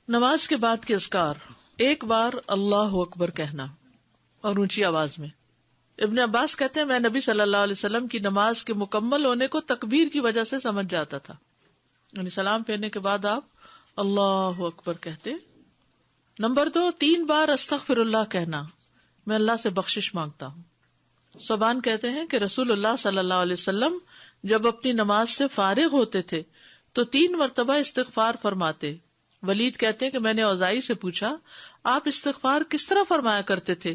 نماز کے بعد کے اذکار، ایک بار اللہ اکبر کہنا اور اونچی آواز میں۔ ابن عباس کہتے ہیں میں نبی صلی اللہ علیہ وسلم کی نماز کے مکمل ہونے کو تکبیر کی وجہ سے سمجھ جاتا تھا، یعنی سلام پھیرنے کے بعد آپ اللہ اکبر کہتے۔ نمبر 2، 3 بار استغفر اللہ کہنا، میں اللہ سے بخشش مانگتا ہوں۔ صبان کہتے ہیں کہ رسول اللہ صلی اللہ علیہ وسلم جب اپنی نماز سے فارغ ہوتے تھے تو 3 مرتبہ استغفار فرماتے۔ ولید کہتے ہیں کہ میں نے اوزائی سے پوچھا آپ استغفار کس طرح فرمایا کرتے تھے،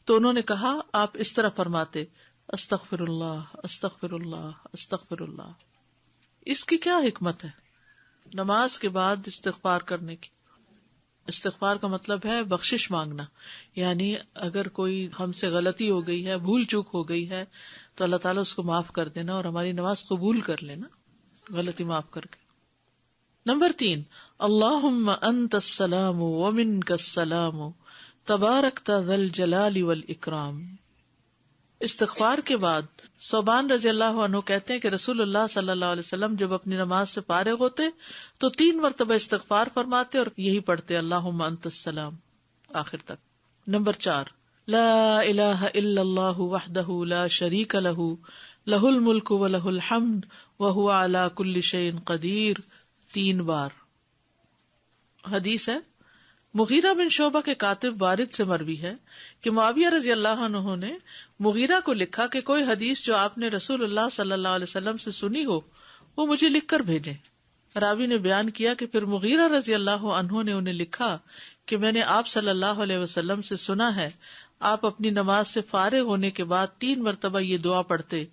تو انہوں نے کہا آپ اس طرح فرماتے استغفر اللہ استغفر اللہ استغفر اللہ۔ اس کی کیا حکمت ہے نماز کے بعد استغفار کرنے کی؟ استغفار کا مطلب ہے بخشش مانگنا، یعنی اگر کوئی ہم سے غلطی ہو گئی ہے، بھول چوک ہو گئی ہے تو اللہ تعالیٰ اس کو معاف کر دینا اور ہماری نماز قبول کر لینا، غلطی معاف کر کے۔ نمبر 3، اللہم انت السلام ومنک السلام تبارکت ذی الجلال والاکرام۔ استغفار کے بعد صوبان رضی اللہ عنہ کہتے ہیں کہ رسول اللہ صلی اللہ علیہ وسلم جب اپنی نماز سے فارغ ہوتے تو 3 مرتبہ استغفار فرماتے اور یہی پڑھتے اللہم انت السلام آخر تک۔ نمبر 4، لا الہ الا اللہ وحدہ لا شریک لہ لہ الملک ولہ الحمد وہو علی کل شیء قدیر، 3 بار۔ حدیث ہے، مغیرہ بن شعبہ کے کاتب وارد سے مروی ہے کہ معاویہ رضی اللہ عنہ نے مغیرہ کو لکھا کہ کوئی حدیث جو آپ نے رسول اللہ صلی اللہ علیہ وسلم سے سنی ہو وہ مجھے لکھ کر بھیجیں۔ راوی نے بیان کیا کہ پھر مغیرہ رضی اللہ عنہ نے انہیں لکھا کہ میں نے آپ صلی اللہ علیہ وسلم سے سنا ہے آپ اپنی نماز سے فارغ ہونے کے بعد 3 مرتبہ یہ دعا پڑھتے۔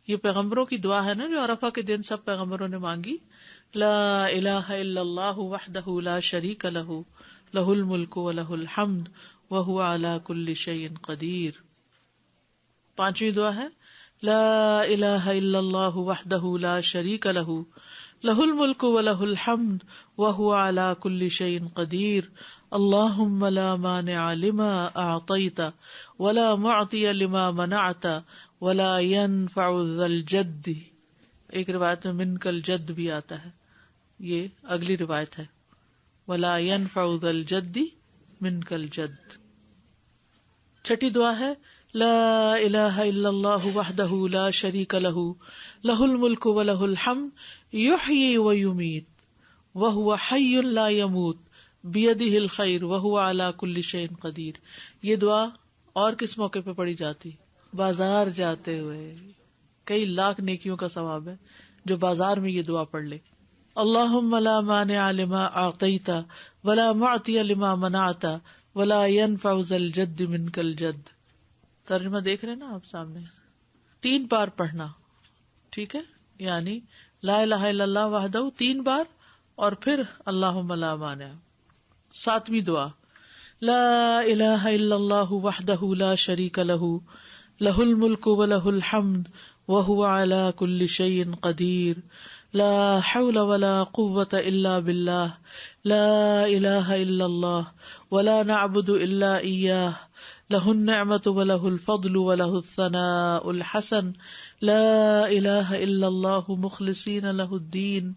یہ پیغمبروں کی دعا ہے نا جو عرفہ کے دن سب پیغمبروں نے مانگی، لا الہ الا اللہ وحدہ لا شریک لہ لہ الملک ولہ الحمد وہو علی کل شیء قدیر۔ 5ویں دعا ہے لا الہ الا اللہ وحدہ لا شریک لہ لہ الملک ولہ الحمد وہو علی کل شیء قدیر، اللہم لا مانع لما اعطیت ولا معطی لما منعت ولا ينفع ذا الجد۔ ایک روایت میں منک الجد بھی آتا ہے، یہ اگلی روایت ہے، ولا ينفع ذا الجد منک الجد۔ 6ٹھی دعا ہے لا الہ الا اللہ وحدہ لا شریک لہ لہ الملک ولہ الحمد یحیی ویمیت وہو حی لا یموت بیدہ الخیر وہو علی کل شیء قدیر۔ یہ دعا اور کس موقع پہ پڑھی جاتی؟ بازار جاتے ہوئے، کئی لاکھ نیکیوں کا ثواب ہے جو بازار میں یہ دعا پڑھ لے۔ اللہم لا مانع لما اعطیت ولا معطی لما منعت ولا ينفع ذا الجد منک الجد۔ ترجمہ دیکھ رہے ہیں نا آپ سامنے، 3 بار پڑھنا، ٹھیک ہے، یعنی لا الہ الا اللہ وحدہ 3 بار اور پھر اللہم لا مانع۔ 7ویں دعا لا الہ الا اللہ وحدہ لا شریک لہ لہ الملک ولہ الحمد وہو علی کل شیء قدیر، لا حول ولا قوة الا باللہ، لا الہ الا اللہ ولا نعبد الا ایاہ، لہ النعمۃ ولہ الفضل ولہ الثناء الحسن، لا الہ الا اللہ مخلصین لہ الدین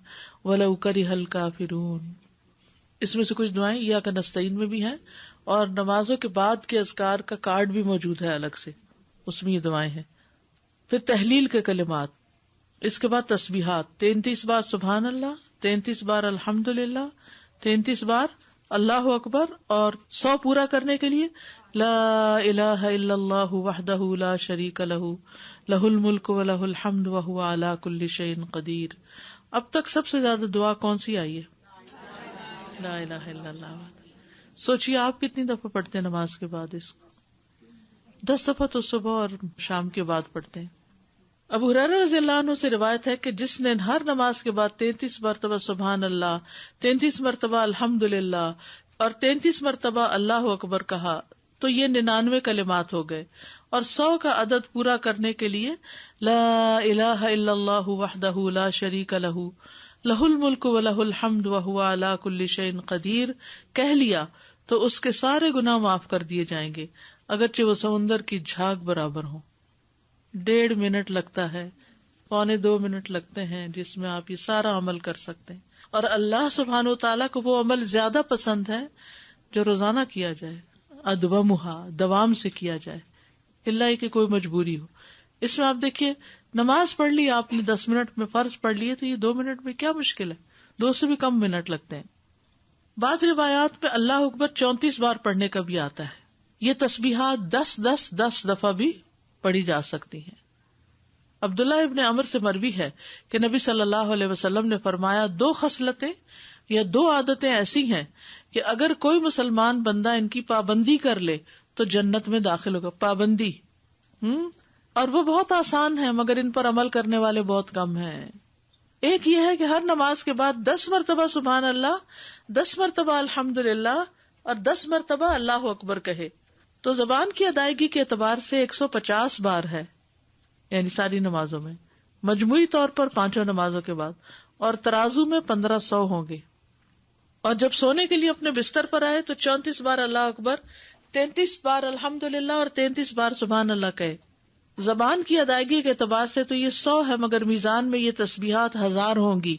ولو کرہ الکافرون۔ اس میں سے کچھ دعائیں ایاک نستعین میں بھی ہیں اور نمازوں کے بعد کے اذکار کا کارڈ بھی موجود ہے الگ سے، اس میں یہ دعائیں ہیں۔ پھر تحلیل کے کلمات، اس کے بعد تسبیحات، 33 بار سبحان اللہ، 33 بار الحمدللہ، 33 بار اللہ اکبر، اور 100 پورا کرنے کے لیے لا الہ الا اللہ وحدہ لا شریک لہ لہ الملک ولہ الحمد وہو علی کل شیء قدیر۔ اب تک سب سے زیادہ دعا کون سی آئی ہے؟ لا الہ الا اللہ۔ سوچئے آپ کتنی دفعہ پڑھتے ہیں نماز کے بعد اس کو؟ 10 دفعہ تو صبح اور شام کے بعد پڑھتے ہیں۔ ابو ہریرہ رضی اللہ عنہ سے روایت ہے کہ جس نے ہر نماز کے بعد 33 مرتبہ سبحان اللہ، 33 مرتبہ الحمدللہ اور 33 مرتبہ اللہ اکبر کہا تو یہ 99 کلمات ہو گئے، اور 100 کا عدد پورا کرنے کے لیے لا الہ الا اللہ وحدہ لا شریک لہ لہ الملک ولہ الحمد وہو علی کل شیء قدیر کہہ لیا تو اس کے سارے گناہ معاف کر دیے جائیں گے، اگرچہ وہ سمندر کی جھاگ برابر ہوں۔ 1.5 منٹ لگتا ہے، 1.25 منٹ لگتے ہیں جس میں آپ یہ سارا عمل کر سکتے ہیں، اور اللہ سبحانہ وتعالیٰ کو وہ عمل زیادہ پسند ہے جو روزانہ کیا جائے، ادومہا، دوام سے کیا جائے، اللہ کہ کوئی مجبوری ہو. اس میں آپ دیکھیے نماز پڑھ لی آپ نے 10 منٹ میں، فرض پڑھ لیے، تو یہ 2 منٹ میں کیا مشکل ہے، 2 سے بھی کم منٹ لگتے ہیں. بعض روایات میں اللہ اکبر 34 بار پڑھنے کا بھی آتا ہے. یہ تسبیحات 10 دفعہ بھی پڑھی جا سکتی ہیں. عبداللہ ابن عمر سے مروی ہے کہ نبی صلی اللہ علیہ وسلم نے فرمایا 2 خصلتیں یا 2 عادتیں ایسی ہیں کہ اگر کوئی مسلمان بندہ ان کی پابندی کر لے تو جنت میں داخل ہوگا. پابندی اور وہ بہت آسان ہے مگر ان پر عمل کرنے والے بہت کم ہیں. ایک یہ ہے کہ ہر نماز کے بعد 10 مرتبہ سبحان اللہ، 10 مرتبہ الحمدللہ اور 10 مرتبہ اللہ اکبر کہے. تو زبان کی ادائیگی کے اعتبار سے 150 بار ہے، یعنی ساری نمازوں میں، مجموعی طور پر 5 نمازوں کے بعد، اور ترازو میں 1500 ہوں گے. اور جب سونے کے لیے اپنے بستر پر آئے تو 34 بار اللہ اکبر، 33 بار الحمدللہ اور 33 بار سبحان اللہ کہے. زبان کی ادائیگی کے اعتبار سے تو یہ 100 ہے، مگر میزان میں یہ تسبیحات 1000 ہوں گی.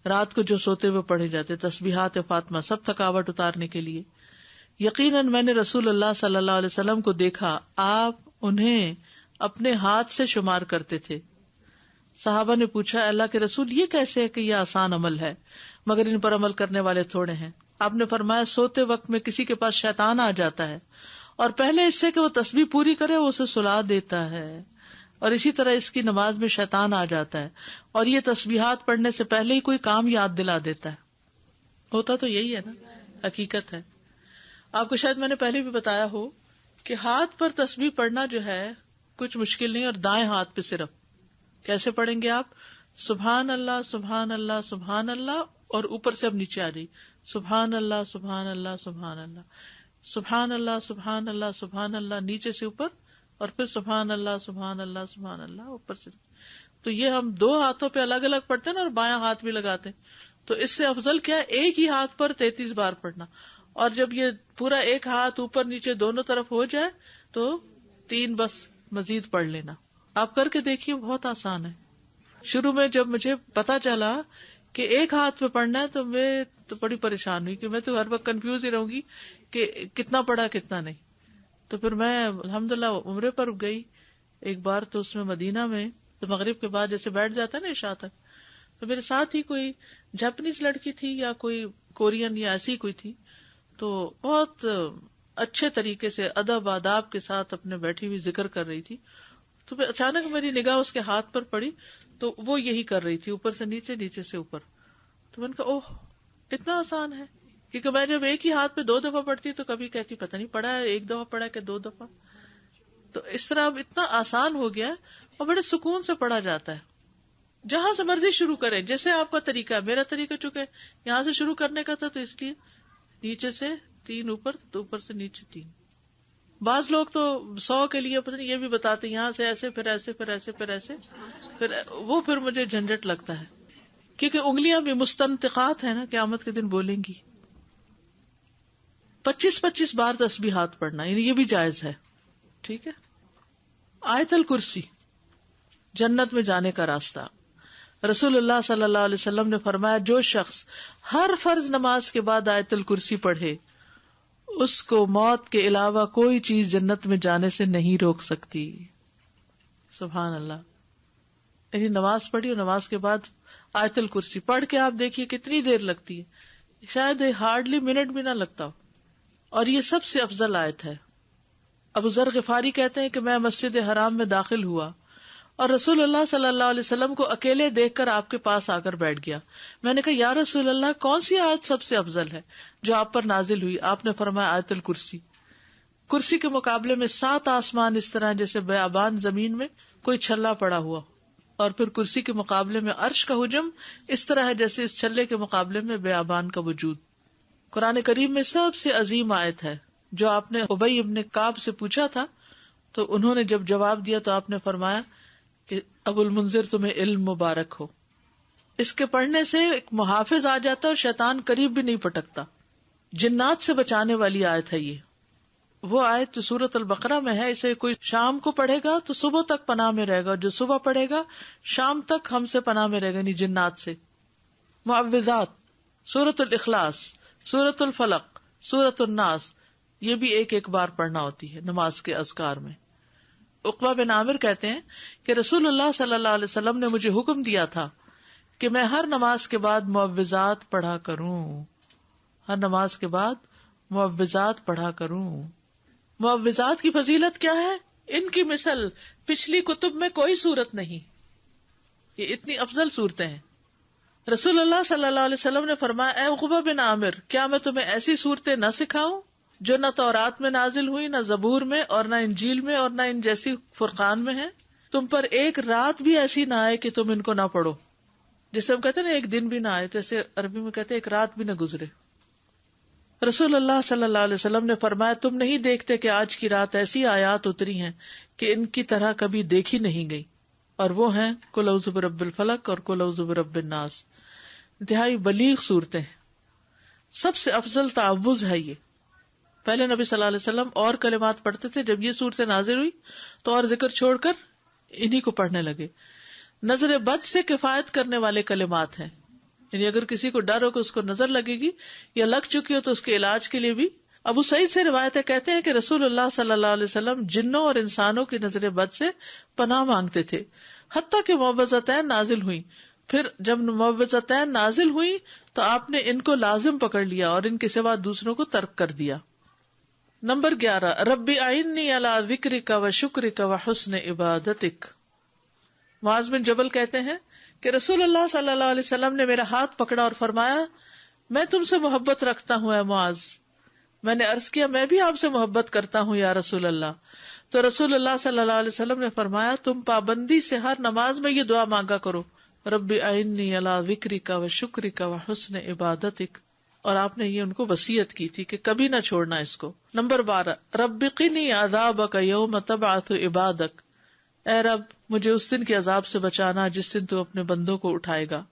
رات کو جو سوتے ہوئے پڑھے جاتے تسبیحات فاطمہ، سب تھکاوٹ اتارنے کے لیے. یقیناً میں نے رسول اللہ صلی اللہ علیہ وسلم کو دیکھا، آپ انہیں اپنے ہاتھ سے شمار کرتے تھے. صحابہ نے پوچھا اللہ کے رسول یہ کیسے ہے کہ یہ آسان عمل ہے مگر ان پر عمل کرنے والے تھوڑے ہیں؟ آپ نے فرمایا سوتے وقت میں کسی کے پاس شیطان آ جاتا ہے اور پہلے اس سے کہ وہ تسبیح پوری کرے وہ اسے سلا دیتا ہے، اور اسی طرح اس کی نماز میں شیطان آ جاتا ہے اور یہ تسبیحات پڑھنے سے پہلے ہی کوئی کام یاد دلا دیتا ہے. ہوتا تو یہی ہے نا، حقیقت ہے. آپ کو شاید میں نے پہلے بھی بتایا ہو کہ ہاتھ پر تسبیح پڑھنا جو ہے کچھ مشکل نہیں، اور دائیں ہاتھ پہ صرف کیسے پڑھیں گے آپ؟ سبحان اللہ سبحان اللہ سبحان اللہ، اور اوپر سے اب نیچے آ جائیے، سبحان اللہ سبحان اللہ سبحان اللہ سبحان اللہ سبحان اللہ سبحان اللہ، نیچے سے اوپر، اور پھر سبحان اللہ سبحان اللہ سبحان اللہ اوپر سے. تو یہ ہم 2 ہاتھوں پہ الگ الگ پڑھتے ہیں نا، اور بایاں ہاتھ بھی لگاتے ہیں. تو اس سے افضل کیا ہے ایک ہی ہاتھ پر 33 بار پڑھنا. اور جب یہ پورا ایک ہاتھ اوپر نیچے دونوں طرف ہو جائے تو 3 بس مزید پڑھ لینا. آپ کر کے دیکھیے، بہت آسان ہے. شروع میں جب مجھے پتا چلا کہ ایک ہاتھ پہ پڑھنا ہے تو میں تو بڑی پریشان ہوئی کہ میں تو ہر وقت کنفیوز ہی رہوں گی کہ کتنا پڑھا کتنا نہیں. تو پھر میں الحمدللہ عمرے پر گئی ایک بار، تو اس میں مدینہ میں تو مغرب کے بعد جیسے بیٹھ جاتا ہے نا عشاء تک، تو میرے ساتھ ہی کوئی جاپنیز لڑکی تھی یا کوئی کورین یا ایسی کوئی تھی، تو بہت اچھے طریقے سے ادب آداب کے ساتھ اپنے بیٹھی ہوئی ذکر کر رہی تھی. تو پھر اچانک میری نگاہ اس کے ہاتھ پر پڑی تو وہ یہی کر رہی تھی، اوپر سے نیچے نیچے سے اوپر. تو میں نے کہا اوہ اتنا آسان ہے، کیونکہ میں جب ایک ہی ہاتھ پہ 2 دفعہ پڑھتی تو کبھی کہتی پتہ نہیں پڑھا ہے 1 دفعہ پڑھا کہ 2 دفعہ. تو اس طرح اب اتنا آسان ہو گیا اور بڑے سکون سے پڑھا جاتا ہے. جہاں سے مرضی شروع کریں، جیسے آپ کا طریقہ ہے. میرا طریقہ چونکہ یہاں سے شروع کرنے کا تھا تو اس لیے نیچے سے 3 اوپر، تو اوپر سے نیچے 3. بعض لوگ تو 100 کے لیے پتہ نہیں یہ بھی بتاتے یہاں سے ایسے پھر ایسے پھر ایسے پھر ایسے، پھر مجھے جھنجٹ لگتا ہے، کیونکہ انگلیاں بھی مستنطقات ہیں نا، قیامت کے دن بولیں گی. 25 بار تسبیحات پڑھنا، یعنی یہ بھی جائز ہے. ٹھیک ہے. آیت الکرسی، جنت میں جانے کا راستہ. رسول اللہ صلی اللہ علیہ وسلم نے فرمایا جو شخص ہر فرض نماز کے بعد آیت الکرسی پڑھے اس کو موت کے علاوہ کوئی چیز جنت میں جانے سے نہیں روک سکتی. سبحان اللہ. یعنی نماز پڑھی اور نماز کے بعد آیت الکرسی پڑھ کے آپ دیکھیے کتنی دیر لگتی ہے، شاید ہارڈلی منٹ بھی نہ لگتا ہو. اور یہ سب سے افضل آیت ہے. ابو ذر غفاری کہتے ہیں کہ میں مسجد حرام میں داخل ہوا اور رسول اللہ صلی اللہ علیہ وسلم کو اکیلے دیکھ کر آپ کے پاس آ کر بیٹھ گیا. میں نے کہا یا رسول اللہ کون سی آیت سب سے افضل ہے جو آپ پر نازل ہوئی؟ آپ نے فرمایا آیت الکرسی. کرسی کے مقابلے میں 7 آسمان اس طرح جیسے بیابان زمین میں کوئی چھلا پڑا ہوا، اور پھر کرسی کے مقابلے میں عرش کا حجم اس طرح ہے جیسے اس چھلے کے مقابلے میں بیابان کا وجود. قرآن کریم میں سب سے عظیم آیت ہے. جو آپ نے ابی ابن کعب سے پوچھا تھا تو انہوں نے جب جواب دیا تو آپ نے فرمایا کہ ابو المنذر تمہیں علم مبارک ہو. اس کے پڑھنے سے ایک محافظ آ جاتا ہے اور شیطان قریب بھی نہیں پٹکتا. جنات سے بچانے والی آیت ہے یہ. وہ آیت جو سورۃ البقرہ میں ہے، اسے کوئی شام کو پڑھے گا تو صبح تک پناہ میں رہے گا، جو صبح پڑھے گا شام تک ہم سے پناہ میں رہے گا، یعنی جنات سے. معوذات، سورۃ الاخلاص، سورۃ الفلق، سورۃ الناس، یہ بھی ایک ایک بار پڑھنا ہوتی ہے نماز کے اذکار میں. عقبہ بن عامر کہتے ہیں کہ رسول اللہ صلی اللہ علیہ وسلم نے مجھے حکم دیا تھا کہ میں ہر نماز کے بعد معوذات پڑھا کروں. ہر نماز کے بعد معوذات پڑھا کروں. معوذات کی فضیلت کیا ہے؟ ان کی مثل پچھلی کتب میں کوئی صورت نہیں. یہ اتنی افضل صورتیں ہیں. رسول اللہ صلی اللہ علیہ وسلم نے فرمایا، اے عقبہ بن عامر، کیا میں تمہیں ایسی صورتیں نہ سکھاؤں جو نہ تورات میں نازل ہوئی، نہ زبور میں، اور نہ انجیل میں، اور نہ ان جیسی فرقان میں ہے؟ تم پر ایک رات بھی ایسی نہ آئے کہ تم ان کو نہ پڑھو. جسے ہم کہتے ہیں نا ایک دن بھی نہ آئے، تو ایسے عربی میں کہتے ہیں ایک رات بھی نہ گزرے. رسول اللہ صلی اللہ علیہ وسلم نے فرمایا، تم نہیں دیکھتے کہ آج کی رات ایسی آیات اتری ہیں کہ ان کی طرح کبھی دیکھی نہیں گئی، اور وہ ہیں قل اعوذ برب الفلق اور قل اعوذ برب الناس. انتہائی بلیغ صورتیں ہیں. سب سے افضل تعوذ ہے یہ. پہلے نبی صلی اللہ علیہ وسلم اور کلمات پڑھتے تھے، جب یہ صورتیں نازل ہوئی تو اور ذکر چھوڑ کر انہی کو پڑھنے لگے. نظر بد سے کفایت کرنے والے کلمات ہیں، یعنی اگر کسی کو ڈر ہو کہ اس کو نظر لگے گی یا لگ چکی ہو تو اس کے علاج کے لیے بھی. ابو سعید سے روایت ہے، کہتے ہیں کہ رسول اللہ صلی اللہ علیہ وسلم جنوں اور انسانوں کی نظر بد سے پناہ مانگتے تھے، حتیٰ کہ معوذتین نازل ہوئی. پھر جب معوذتین نازل ہوئی تو آپ نے ان کو لازم پکڑ لیا اور ان کے سوا دوسروں کو ترک کر دیا. نمبر 11، رب اعنی علی ذکرک و شکرک و حسن عبادتک. معاذ بن جبل کہتے ہیں کہ رسول اللہ صلی اللہ علیہ وسلم نے میرا ہاتھ پکڑا اور فرمایا، میں تم سے محبت رکھتا ہوں اے معاذ. میں نے عرض کیا، میں بھی آپ سے محبت کرتا ہوں یا رسول اللہ. تو رسول اللہ صلی اللہ علیہ وسلم نے فرمایا، تم پابندی سے ہر نماز میں یہ دعا مانگا کرو، رب اعنی علی ذکرک و شکرک و حسن عبادتک. اور آپ نے یہ ان کو وصیت کی تھی کہ کبھی نہ چھوڑنا اس کو. نمبر 12، رب قنی عذابک یوم تبعث عبادک. اے رب مجھے اس دن کے عذاب سے بچانا جس دن تو اپنے بندوں کو اٹھائے گا.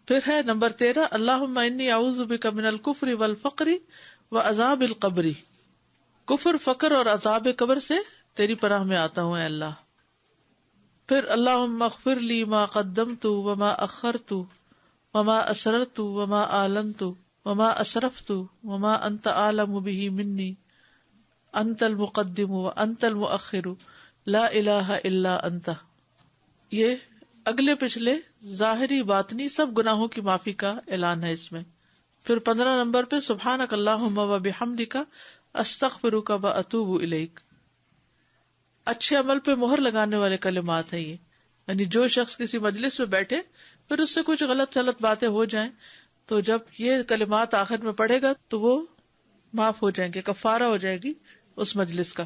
پھر ہے نمبر 13، اللہم انی اعوذ بک من الکفر والفقر وعذاب القبر. کفر، فقر اور عذاب قبر سے تیری پناہ میں آتا ہوں اے اللہ. پھر اللہم اغفر لی ما قدمت وما اخرت وما اسررت وما اعلنت وما اسرفت وما انت اعلم به منی انت المقدم وانت المؤخر لا الہ الا انت. یہ اگلے پچھلے ظاہری باطنی سب گناہوں کی معافی کا اعلان ہے اس میں. پھر 15 نمبر پہ سبحانک اللہم وبحمدک استغفرک واتوب الیک. اچھے عمل پہ مہر لگانے والے کلمات ہیں یہ. یعنی جو شخص کسی مجلس میں بیٹھے پھر اس سے کچھ غلط باتیں ہو جائیں تو جب یہ کلمات آخر میں پڑھے گا تو وہ معاف ہو جائیں گے، کفارہ ہو جائے گی اس مجلس کا.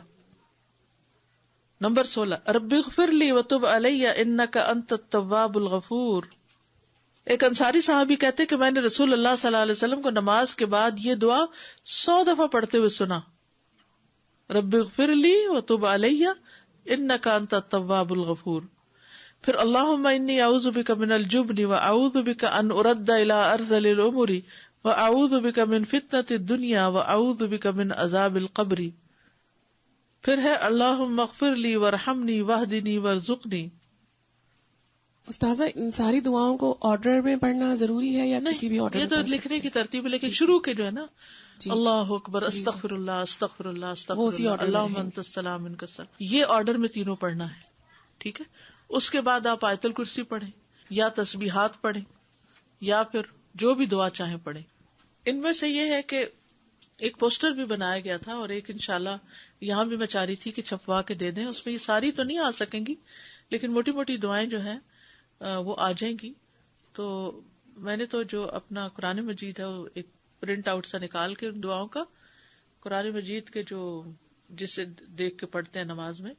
نمبر 16، رب اغفر لی وتب علی انک انت التواب الغفور. ایک انصاری صحابی کہتے کہ میں نے رسول اللہ صلی اللہ علیہ وسلم کو نماز کے بعد یہ دعا 100 دفعہ پڑھتے ہوئے سنا، رب اغفر لی وتب علی انک انت التواب الغفور. پھر اللہم انی اعوذ بک من الجبن واعوذ بک ان ارد الی ارذل الامور واعوذ بک من فتنۃ الدنیا واعوذ بک من عذاب القبر. پھر ہے اللہم اغفر لی وارحمنی واہدنی وارزقنی. استاذہ ان ساری دعاؤں کو آرڈر میں پڑھنا ضروری ہے یا کسی بھی آرڈر؟ یہ تو لکھنے کی ترتیب ہے، لیکن شروع کے جو ہے نا اللہ اکبر استغفر اللہ استغفر اللہ استغفر اللہ اللہم انت السلام منک السلام، یہ آرڈر میں تینوں پڑھنا ہے. ٹھیک ہے. اس کے بعد آپ آیت الکرسی پڑھیں یا تسبیحات پڑھیں یا پھر جو بھی دعا چاہیں پڑھیں. ان میں سے یہ ہے کہ ایک پوسٹر بھی بنایا گیا تھا اور ایک انشاءاللہ یہاں بھی میں چاہ رہی تھی کہ چھپوا کے دے دیں. اس میں یہ ساری تو نہیں آ سکیں گی لیکن موٹی موٹی دعائیں جو ہیں وہ آ جائیں گی. تو میں نے تو جو اپنا قرآن مجید ہے وہ ایک پرنٹ آؤٹ سا نکال کے ان دعاؤں کا قرآن مجید کے جو جسے دیکھ کے پڑھتے ہیں نماز میں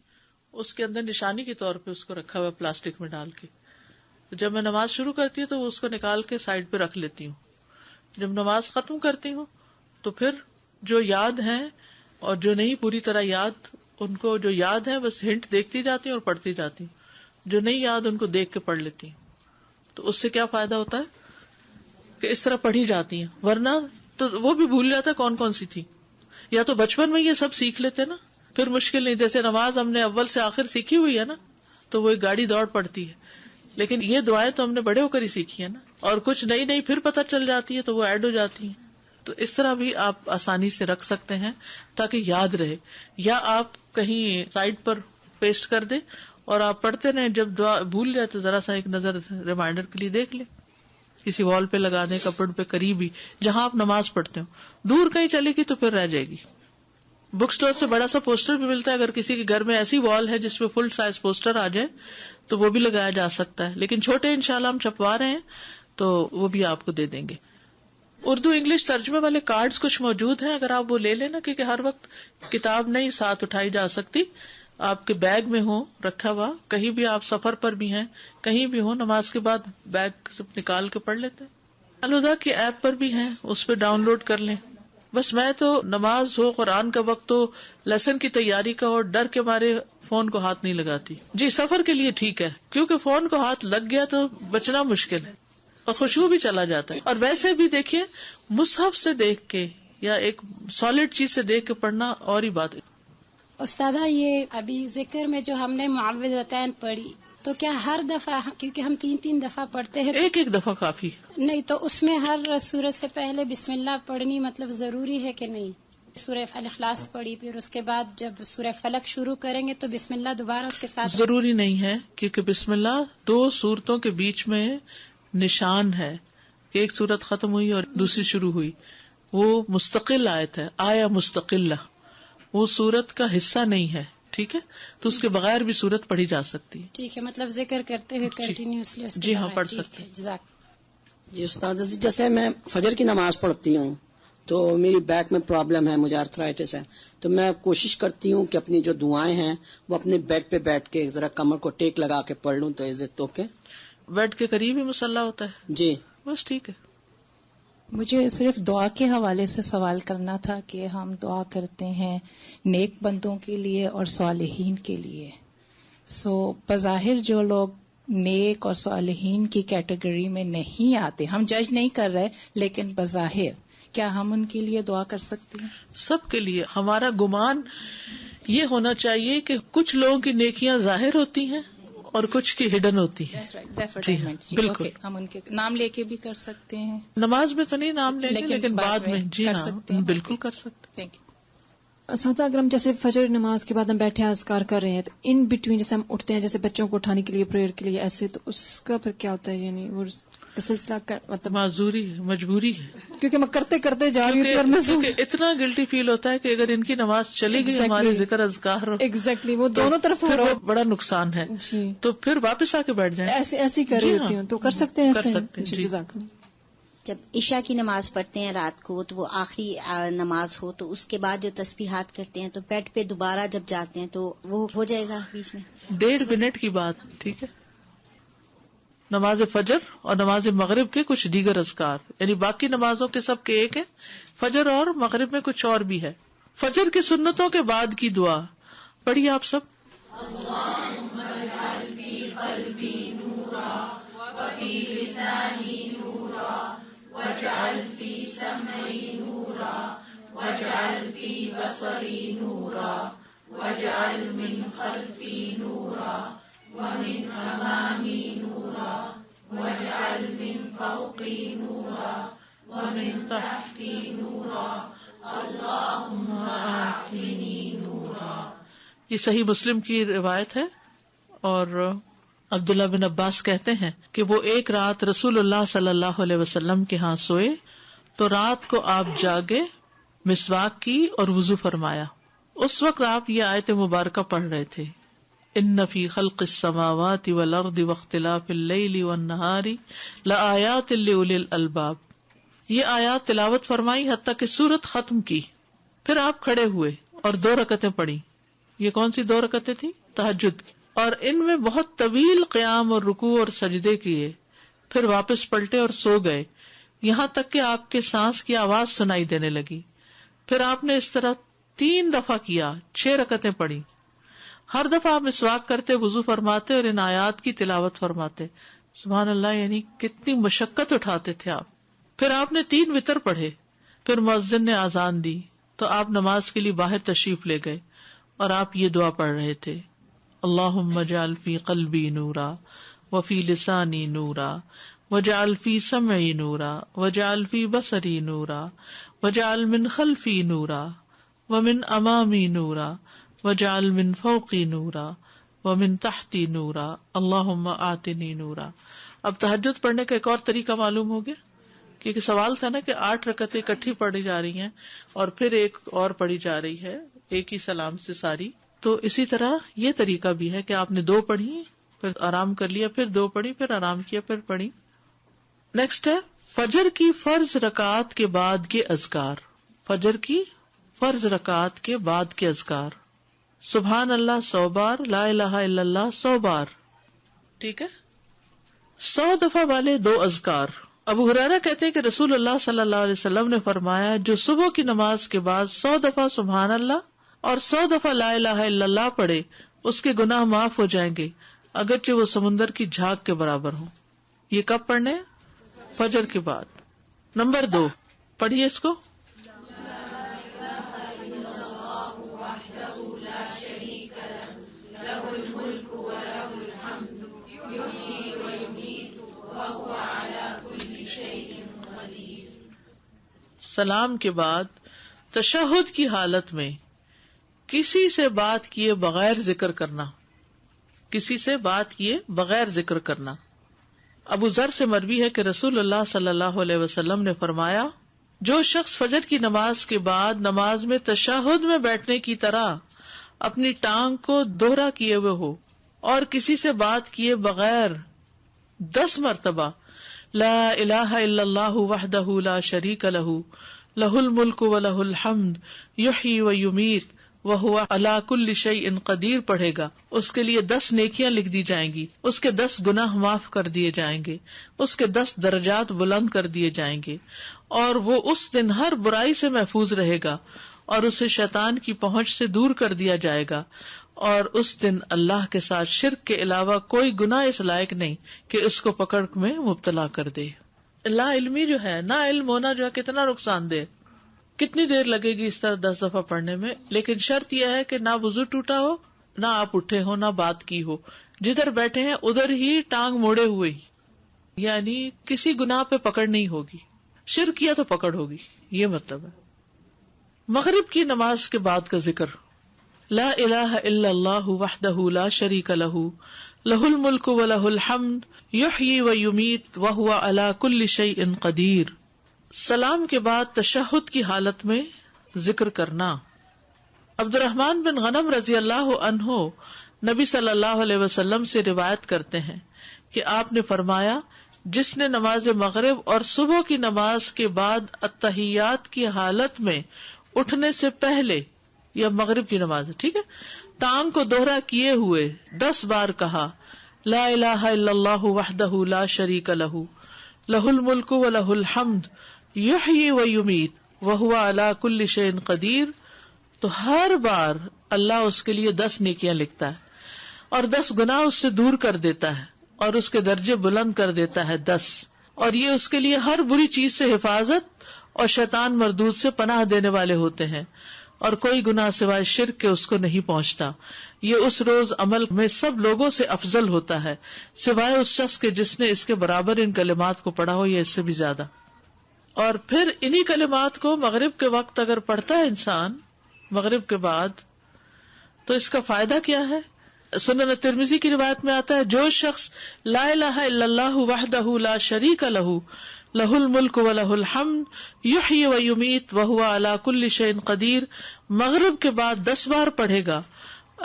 اس کے اندر نشانی کے طور پہ اس کو رکھا ہوا پلاسٹک میں ڈال کے. تو جب میں نماز شروع کرتی ہوں تو اس کو نکال کے سائڈ پہ رکھ لیتی ہوں. جب نماز ختم کرتی ہوں تو پھر جو یاد ہیں اور جو نہیں پوری طرح یاد، ان کو جو یاد ہے بس ہنٹ دیکھتی جاتی ہوں اور پڑھتی جاتی ہوں. جو نہیں یاد ان کو دیکھ کے پڑھ لیتی ہوں. تو اس سے کیا فائدہ ہوتا ہے کہ اس طرح پڑھی جاتی ہیں، ورنہ تو وہ بھی بھول جاتا کون کون سی تھی. یا تو بچپن میں یہ سب سیکھ لیتے نا پھر مشکل نہیں. جیسے نماز ہم نے اول سے آخر سیکھی ہوئی ہے نا تو وہ ایک گاڑی دوڑ پڑتی ہے. لیکن یہ دعائیں تو ہم نے بڑے ہو کر ہی سیکھی ہیں نا، اور کچھ نئی نئی پھر پتہ چل جاتی ہے تو وہ ایڈ ہو جاتی ہیں. تو اس طرح بھی آپ آسانی سے رکھ سکتے ہیں تاکہ یاد رہے، یا آپ کہیں سائڈ پر پیسٹ کر دیں اور آپ پڑھتے رہیں، جب دعا بھول جائے تو ذرا سا ایک نظر ریمائنڈر کے لیے دیکھ لیں، کسی وال پہ لگا دیں، کپبورڈ پہ قریب ہی جہاں آپ نماز پڑھتے ہو. دور کہیں چلے گی تو پھر رہ جائے گی. بک سٹور سے بڑا سا پوسٹر بھی ملتا ہے، اگر کسی کے گھر میں ایسی وال ہے جس پہ فل سائز پوسٹر آ جائے تو وہ بھی لگایا جا سکتا ہے، لیکن چھوٹے انشاءاللہ ہم چھپوا رہے ہیں تو وہ بھی آپ کو دے دیں گے. اردو انگلش ترجمے والے کارڈز کچھ موجود ہیں، اگر آپ وہ لے لینا، کیونکہ ہر وقت کتاب نہیں ساتھ اٹھائی جا سکتی. آپ کے بیگ میں ہو رکھا ہوا، کہیں بھی آپ سفر پر بھی ہیں، کہیں بھی ہو، نماز کے بعد بیگ سے نکال کے پڑھ لیتے ہیں. الہدا کی ایپ پر بھی ہیں، اس پہ ڈاؤن لوڈ کر لیں. بس میں تو نماز ہو، قرآن کا وقت ہو، لیسن کی تیاری کا ہو، ڈر کے مارے فون کو ہاتھ نہیں لگاتی. جی سفر کے لیے ٹھیک ہے، کیونکہ فون کو ہاتھ لگ گیا تو بچنا مشکل ہے اور خوشبو بھی چلا جاتا ہے. اور ویسے بھی دیکھیے مصحف سے دیکھ کے یا ایک سالڈ چیز سے دیکھ کے پڑھنا اور ہی بات ہے. استاذہ یہ ابھی ذکر میں جو ہم نے معوذتین پڑھی تو کیا ہر دفعہ، کیونکہ ہم 3 دفعہ پڑھتے ہیں، ایک دفعہ کافی نہیں تو اس میں ہر سورت سے پہلے بسم اللہ پڑھنی مطلب ضروری ہے کہ نہیں؟ سورہ الاخلاص پڑھی، پھر اس کے بعد جب سورہ فلق شروع کریں گے تو بسم اللہ دوبارہ اس کے ساتھ؟ ضروری نہیں ہے، کیونکہ بسم اللہ 2 سورتوں کے بیچ میں نشان ہے کہ ایک سورت ختم ہوئی اور دوسری شروع ہوئی. وہ مستقل آیت ہے، آیا مستقلہ، وہ سورت کا حصہ نہیں ہے. ٹھیک ہے، تو اس کے بغیر بھی سورت پڑھی جا سکتی ہے. ٹھیک ہے، مطلب ذکر کرتے ہوئے کنٹینیوسلی. جی ہاں پڑھ سکتے ہیں. جزاک. جی استاد، جیسے میں فجر کی نماز پڑھتی ہوں تو میری بیک میں پرابلم ہے، مجھے آرتھرائٹس ہے، تو میں کوشش کرتی ہوں کہ اپنی جو دعائیں ہیں وہ اپنے بیڈ پہ بیٹھ کے ذرا کمر کو ٹیک لگا کے پڑھ لوں. تو از اٹ اوکے؟ بیڈ کے قریب ہی مصلی ہوتا ہے؟ جی بس ٹھیک ہے. مجھے صرف دعا کے حوالے سے سوال کرنا تھا کہ ہم دعا کرتے ہیں نیک بندوں کے لیے اور صالحین کے لیے. بظاہر جو لوگ نیک اور صالحین کی کیٹیگری میں نہیں آتے، ہم جج نہیں کر رہے، لیکن بظاہر کیا ہم ان کے لیے دعا کر سکتے ہیں؟ سب کے لیے. ہمارا گمان یہ ہونا چاہیے کہ کچھ لوگوں کی نیکیاں ظاہر ہوتی ہیں اور کچھ کی ہڈن ہوتی ہیں. جی بالکل. ہم ان کے نام لے کے بھی کر سکتے ہیں. نماز میں تو نہیں نام لیں گے، لیکن بعد میں جی کر ہاں سکتے ہیں. بالکل کر سکتے. Thank you. اساتذہ اگر ہم جیسے فجر نماز کے بعد ہم بیٹھے اذکار کر رہے ہیں تو ان بٹوین جیسے ہم اٹھتے ہیں، جیسے بچوں کو اٹھانے کے لیے پریئر کے لیے ایسے، تو اس کا پھر کیا ہوتا ہے؟ یعنی وہ سلسلہ مطلب معذوری ہے، مجبوری ہے، کیونکہ میں کرتے کرتے جا رہی ہوں، کیونکہ اتنا گلٹی فیل ہوتا ہے کہ اگر ان کی نماز چلی گئی، ہمارے ذکر اذکار ایگزیکٹلی وہ دونوں طرف ہو رہا، بڑا نقصان ہے. جی تو پھر واپس آ کے بیٹھ جائیں. ایسی کر رہی ہوتی ہوں تو کر سکتے ہیں، کر سکتے ہیں. جی جزاک اللہ. جب عشاء کی نماز پڑھتے ہیں رات کو تو وہ آخری نماز ہو تو اس کے بعد جو تسبیحات کرتے ہیں تو بیڈ پہ دوبارہ جب جاتے ہیں تو وہ ہو جائے گا بیچ میں 1.5 منٹ کی بات. ٹھیک ہے. نماز فجر اور نماز مغرب کے کچھ دیگر اذکار، یعنی باقی نمازوں کے سب کے ایک ہے، فجر اور مغرب میں کچھ اور بھی ہے. فجر کی سنتوں کے بعد کی دعا پڑھیے آپ سب. اللہم اجعل فی قلبی نورا وفی لسانی نورا واجعل فی سمعی نورا واجعل فی بصری نورا واجعل من خلفی نورا ومن امامی نورا واجعل من فوقی نورا ومن تحتی نورا اللہم اعطنی نورا. یہ صحیح مسلم کی روایت ہے، اور عبداللہ بن عباس کہتے ہیں کہ وہ ایک رات رسول اللہ صلی اللہ علیہ وسلم کے ہاں سوئے تو رات کو آپ جاگے، مسواک کی اور وضو فرمایا. اس وقت آپ یہ آیت مبارکہ پڑھ رہے تھے، ان فی خلق السماوات والارض واختلاف اللیل والنہار لآیات لأولی الالباب. یہ آیات تلاوت فرمائی حتیٰ کہ سورت ختم کی. پھر آپ کھڑے ہوئے اور 2 رکعتیں پڑھی. یہ کون سی 2 رکعتیں تھی؟ تہجد کی. اور ان میں بہت طویل قیام اور رکوع اور سجدے کیے. پھر واپس پلٹے اور سو گئے، یہاں تک کہ آپ کے سانس کی آواز سنائی دینے لگی. پھر آپ نے اس طرح 3 دفعہ کیا، 6 رکعتیں پڑھی. ہر دفعہ آپ مسواک کرتے، وضو فرماتے اور ان آیات کی تلاوت فرماتے. سبحان اللہ، یعنی کتنی مشقت اٹھاتے تھے آپ. پھر آپ نے 3 وتر پڑھے. پھر مؤذن نے اذان دی تو آپ نماز کے لیے باہر تشریف لے گئے اور آپ یہ دعا پڑھ رہے تھے، اللہم اجعل فی قلبی نورا وفی لسانی نورا وجعل فی سمعی نورا وجعل فی بصری نورا وجعل من خلفی نورا ومن امامی نورا وجعل من فوقی نورا ومن تحتی نورا اللہم آتنی نورا. اب تہجد پڑھنے کا ایک اور طریقہ معلوم ہو گیا، کیونکہ سوال تھا نا کہ 8 رکعتیں اکٹھی پڑھی جا رہی ہیں اور پھر ایک اور پڑھی جا رہی ہے ایک ہی سلام سے ساری. تو اسی طرح یہ طریقہ بھی ہے کہ آپ نے 2 پڑھی پھر آرام کر لیا، پھر 2 پڑھی پھر آرام کیا پھر پڑھی. نیکسٹ ہے فجر کی فرض رکعات کے بعد کے اذکار. فجر کی فرض رکعات کے بعد کے اذکار، سبحان اللہ 100 بار، لا الہ الا اللہ 100 بار، ٹھیک ہے. 100 دفعہ والے 2 اذکار. ابو ہریرہ کہتے ہیں کہ رسول اللہ صلی اللہ علیہ وسلم نے فرمایا جو صبح کی نماز کے بعد 100 دفعہ سبحان اللہ اور 100 دفعہ لا الہ الا اللہ پڑھے اس کے گناہ معاف ہو جائیں گے اگرچہ وہ سمندر کی جھاگ کے برابر ہوں. یہ کب پڑھنے؟ فجر کے بعد. نمبر 2 پڑھیے اس کو. سلام کے بعد تشہد کی حالت میں کسی سے بات کیے بغیر ذکر کرنا، کسی سے بات کیے بغیر ذکر کرنا. ابو ذر سے مروی ہے کہ رسول اللہ صلی اللہ علیہ وسلم نے فرمایا جو شخص فجر کی نماز کے بعد نماز میں تشہد میں بیٹھنے کی طرح اپنی ٹانگ کو دوہرا کیے ہوئے ہو اور کسی سے بات کیے بغیر 10 مرتبہ لا الہ الا اللہ وحدہ لا شریک لہ لہ الملک ولہ الحمد یحیی ویمیت وہو علی کل شیء قدیر پڑھے گا، اس کے لیے 10 نیکیاں لکھ دی جائیں گی، اس کے 10 گناہ معاف کر دیے جائیں گے، اس کے 10 درجات بلند کر دیے جائیں گے، اور وہ اس دن ہر برائی سے محفوظ رہے گا اور اسے شیطان کی پہنچ سے دور کر دیا جائے گا، اور اس دن اللہ کے ساتھ شرک کے علاوہ کوئی گناہ اس لائق نہیں کہ اس کو پکڑ میں مبتلا کر دے. لا علمی جو ہے، نہ علم ہونا جو ہے کتنا نقصان دہ. کتنی دیر لگے گی اس طرح 10 دفعہ پڑھنے میں؟ لیکن شرط یہ ہے کہ نہ وضو ٹوٹا ہو، نہ آپ اٹھے ہو، نہ بات کی ہو، جدھر بیٹھے ہیں ادھر ہی ٹانگ موڑے ہوئے، یعنی کسی گناہ پہ پکڑ نہیں ہوگی. شرک کیا تو پکڑ ہوگی، یہ مطلب ہے. مغرب کی نماز کے بعد کا ذکر لا الہ الا اللہ وحدہ لا شریک لہ لہ الملک ولہ الحمد یحیی ویمیت وہو علی کل شیء قدیر. سلام کے بعد تشہد کی حالت میں ذکر کرنا. عبد الرحمن بن غنم رضی اللہ عنہ نبی صلی اللہ علیہ وسلم سے روایت کرتے ہیں کہ آپ نے فرمایا جس نے نماز مغرب اور صبح کی نماز کے بعد التحیات کی حالت میں اٹھنے سے پہلے، یا مغرب کی نماز ہے، ٹھیک ہے، ٹانگ کو دوہرا کیے ہوئے 10 بار کہا لا الہ الا اللہ وحدہ لا شریک لہ لہ الملک ولہ الحمد یحیی ویمیت وہو علی کل شیء قدیر، تو ہر بار اللہ اس کے لیے 10 نیکیاں لکھتا ہے اور 10 گناہ اس سے دور کر دیتا ہے اور اس کے درجے بلند کر دیتا ہے 10، اور یہ اس کے لیے ہر بری چیز سے حفاظت اور شیطان مردود سے پناہ دینے والے ہوتے ہیں، اور کوئی گناہ سوائے شرک کے اس کو نہیں پہنچتا. یہ اس روز عمل میں سب لوگوں سے افضل ہوتا ہے سوائے اس شخص کے جس نے اس کے برابر ان کلمات کو پڑھا ہو یا اس سے بھی زیادہ. اور پھر انہی کلمات کو مغرب کے وقت اگر پڑھتا ہے انسان مغرب کے بعد تو اس کا فائدہ کیا ہے؟ سنن ترمذی کی روایت میں آتا ہے جو شخص لا الہ الا اللہ وحدہ لا شریک لہ لہ الملک ولہ الحمد یحیی ویمیت وہو علی کل شیء قدیر مغرب کے بعد 10 بار پڑھے گا،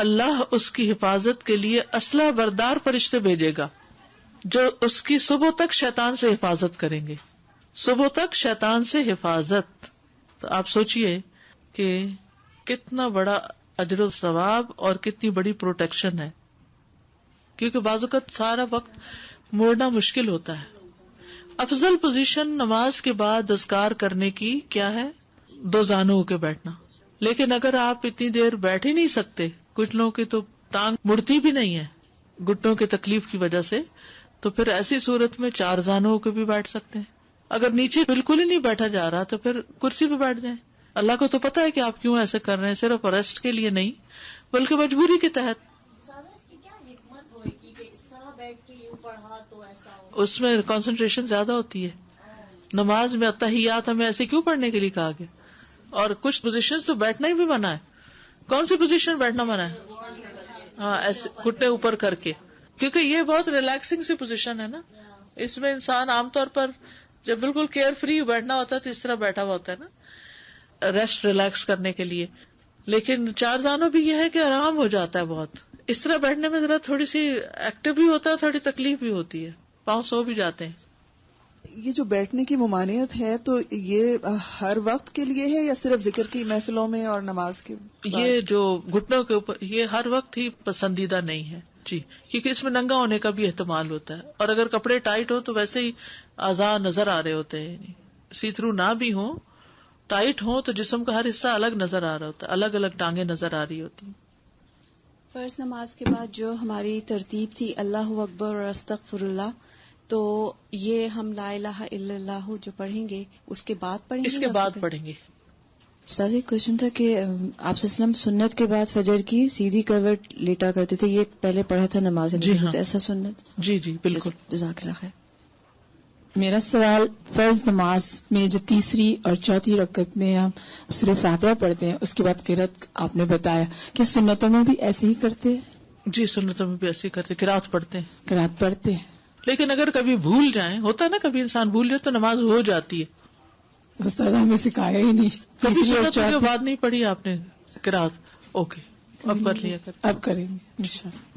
اللہ اس کی حفاظت کے لیے اسلحہ بردار فرشتے بھیجے گا جو اس کی صبح تک شیطان سے حفاظت کریں گے. صبح تک شیطان سے حفاظت. تو آپ سوچئے کہ کتنا بڑا اجر و ثواب اور کتنی بڑی پروٹیکشن ہے، کیونکہ بعض اوقات سارا وقت موڑنا مشکل ہوتا ہے. افضل پوزیشن نماز کے بعد اذکار کرنے کی کیا ہے؟ 2 زانوں کے بیٹھنا. لیکن اگر آپ اتنی دیر بیٹھ ہی نہیں سکتے، کچھ لوگوں کی تو ٹانگ مڑتی بھی نہیں ہے گھٹنوں کی تکلیف کی وجہ سے، تو پھر ایسی صورت میں 4 زانوں کے بھی بیٹھ سکتے ہیں. اگر نیچے بالکل ہی نہیں بیٹھا جا رہا تو پھر کرسی پہ بیٹھ جائیں. اللہ کو تو پتا ہے کہ آپ کیوں ایسے کر رہے ہیں، صرف ریسٹ کے لیے نہیں بلکہ مجبوری کے تحت. اس میں کنسنٹریشن زیادہ ہوتی ہے. نماز میں اتحیات ہمیں ایسے کیوں پڑھنے کے لیے کہا گیا؟ اور کچھ پوزیشن تو بیٹھنا ہی بھی منع ہے. کون سی پوزیشن بیٹھنا منع ہے؟ ہاں ایسے گھٹنے اوپر کر کے، کیونکہ یہ بہت ریلیکسنگ سی پوزیشن ہے نا. اس میں انسان عام طور پر جب بالکل کیئر فری بیٹھنا ہوتا ہے تو اس طرح بیٹھا ہوا ہوتا ہے نا، ریسٹ ریلیکس کرنے کے لیے. لیکن چار زانوں بھی یہ ہے کہ آرام ہو جاتا ہے بہت. اس طرح بیٹھنے میں ذرا تھوڑی سی ایکٹیو بھی ہوتا ہے، تھوڑی تکلیف بھی ہوتی ہے، پاؤں سو بھی جاتے ہیں. یہ جو بیٹھنے کی ممانعت ہے تو یہ ہر وقت کے لیے ہے یا صرف ذکر کی محفلوں میں اور نماز کے بعد؟ یہ جو گھٹنوں کے اوپر یہ ہر وقت ہی پسندیدہ نہیں ہے جی، کیونکہ اس میں ننگا ہونے کا بھی احتمال ہوتا ہے. اور اگر کپڑے ٹائٹ ہو تو ویسے ہی اعضاء نظر آ رہے ہوتے ہیں، سی تھرو نہ بھی ہو، ٹائٹ ہو تو جسم کا ہر حصہ الگ نظر آ رہا ہوتا ہے، الگ الگ ٹانگیں نظر آ رہی ہوتی ہیں. فرض نماز کے بعد جو ہماری ترتیب تھی اللہ اکبر اور استغفر اللہ، تو یہ ہم لا الہ الا اللہ جو پڑھیں گے اس کے بعد پڑھیں گے؟ اس کے بعد پڑھیں گے. استاد ایک کوشچن تھا کہ آپ صلی اللہ علیہ وسلم سنت کے بعد فجر کی سیدھی کروٹ لیٹا کرتے تھے، یہ پہلے پڑھا تھا نماز. جی ہاں، ایسا سنت؟ جی جی بالکل. جزاک اللہ خیر. میرا سوال، فرض نماز میں جو تیسری اور چوتھی رکعت میں ہم سورہ فاتحہ پڑھتے ہیں، اس کے بعد قرات آپ نے بتایا کہ سنتوں میں بھی ایسے ہی کرتے ہیں؟ جی سنتوں میں بھی ایسے ہی کرتے، قرات پڑھتے ہیں. قرات پڑھتے ہیں، لیکن اگر کبھی بھول جائیں، ہوتا ہے نا کبھی انسان بھول جائے تو نماز ہو جاتی ہے. استاد ہمیں سکھایا ہی نہیں. کبھی سنتوں کے بعد نہیں پڑھی آپ نے قرات؟ اوکے اب کر لیا کر، اب کریں گے انشاءاللہ.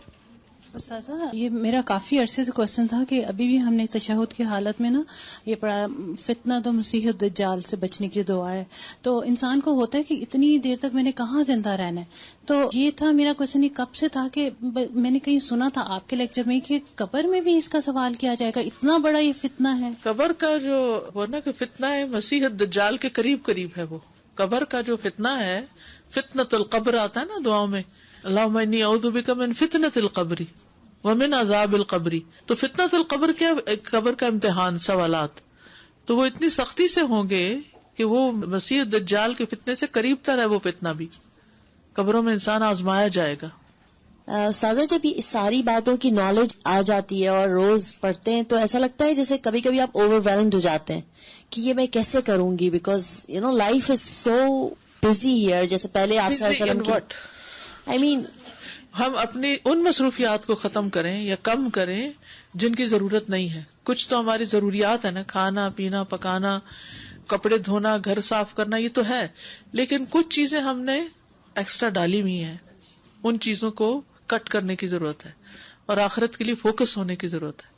استاذہ یہ میرا کافی عرصے سے کوشچن تھا کہ ابھی بھی ہم نے تشہد کی حالت میں نا یہ پڑھا فتنہ تو مسیح الدجال سے بچنے کی دعا ہے. تو انسان کو ہوتا ہے کہ اتنی دیر تک میں نے کہاں زندہ رہنا ہے. تو یہ تھا میرا کوشچن، یہ کب سے تھا کہ میں نے کہیں سنا تھا آپ کے لیکچر میں کہ قبر میں بھی اس کا سوال کیا جائے گا، اتنا بڑا یہ فتنہ ہے. قبر کا جو وہ نا کہ فتنہ ہے مسیح الدجال کے قریب قریب ہے. وہ قبر کا جو فتنہ ہے، فتنۃ القبر آتا ہے نا دعاؤں میں، اللہم انی اعوذ بک من فتنۃ القبر ومن عذاب القبر. تو فتنۃ القبر کیا؟ قبر کا امتحان، سوالات. تو وہ اتنی سختی سے ہوں گے کہ وہ مسیح الدجال کے فتنے سے قریب تر ہے. وہ فتنہ بھی قبروں میں انسان آزمایا جائے گا. استاذہ جب یہ ساری باتوں کی نالج آ جاتی ہے اور روز پڑھتے ہیں تو ایسا لگتا ہے جیسے کبھی کبھی آپ اوور ویلمڈ ہو جاتے ہیں کہ یہ میں کیسے کروں گی، because you know life is so busy here. جیسے پہلے آپ صلی اللہ علیہ وسلم آئی مین ہم اپنی ان مصروفیات کو ختم کریں یا کم کریں جن کی ضرورت نہیں ہے. کچھ تو ہماری ضروریات ہے نا، کھانا پینا پکانا، کپڑے دھونا، گھر صاف کرنا، یہ تو ہے. لیکن کچھ چیزیں ہم نے ایکسٹرا ڈالی ہوئی ہیں، ان چیزوں کو کٹ کرنے کی ضرورت ہے اور آخرت کے لیے فوکس ہونے کی ضرورت ہے.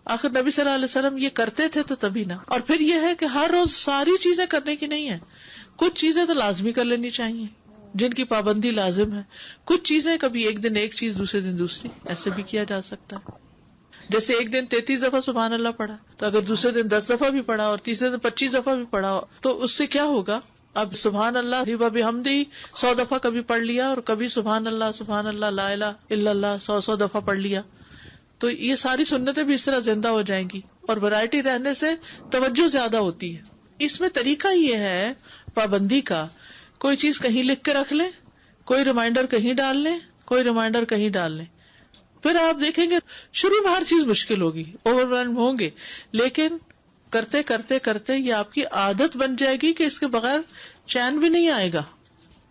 آخر نبی صلی اللہ علیہ وسلم یہ کرتے تھے تو تبھی نا. اور پھر یہ ہے کہ ہر روز ساری چیزیں کرنے کی نہیں ہے، کچھ چیزیں تو لازمی کر لینی چاہیے جن کی پابندی لازم ہے. کچھ چیزیں کبھی ایک دن ایک چیز دوسرے دن دوسری، ایسے بھی کیا جا سکتا ہے. جیسے ایک دن 33 دفعہ سبحان اللہ پڑھا، تو اگر دوسرے دن 10 دفعہ بھی پڑھا اور تیسرے دن 25 دفعہ بھی پڑھا تو اس سے کیا ہوگا؟ اب سبحان اللہ بحمدہ 100 دفعہ کبھی پڑھ لیا اور کبھی سبحان اللہ لا الہ الا اللہ 100 دفعہ پڑھ لیا، تو یہ ساری سنتیں بھی اس طرح زندہ ہو جائیں گی. اور ورائٹی رہنے سے توجہ زیادہ ہوتی ہے. اس میں طریقہ یہ ہے پابندی کا، کوئی چیز کہیں لکھ کے رکھ لیں، کوئی ریمائنڈر کہیں ڈال لیں، کوئی ریمائنڈر کہیں ڈال لیں. پھر آپ دیکھیں گے شروع میں ہر چیز مشکل ہوگی، اوور ویلم ہوں گے، لیکن کرتے کرتے کرتے یہ آپ کی عادت بن جائے گی کہ اس کے بغیر چین بھی نہیں آئے گا.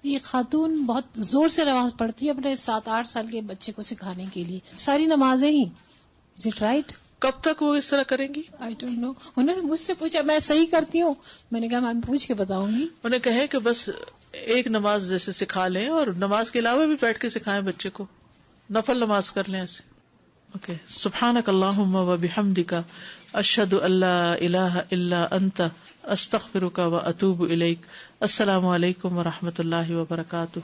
یہ خاتون بہت زور سے نماز پڑھتی ہے اپنے 7-8 سال کے بچے کو سکھانے کے لیے، ساری نمازیں ہی. Is it right? کب تک وہ اس طرح کریں گی؟ I don't know. انہوں نے مجھ سے پوچھا میں صحیح کرتی ہوں، میں نے کہا میں پوچھ کے بتاؤں گی. انہیں کہیں کہ بس ایک نماز جیسے سکھا لیں اور نماز کے علاوہ بھی بیٹھ کے سکھائیں بچے کو، نفل نماز کر لیں ایسے. اوکے. سبحانک اللہم و بحمدک اشہد ان لا الہ الا انت استغفرک و اتوب الیک. السلام علیکم و رحمۃ اللہ وبرکاتہ.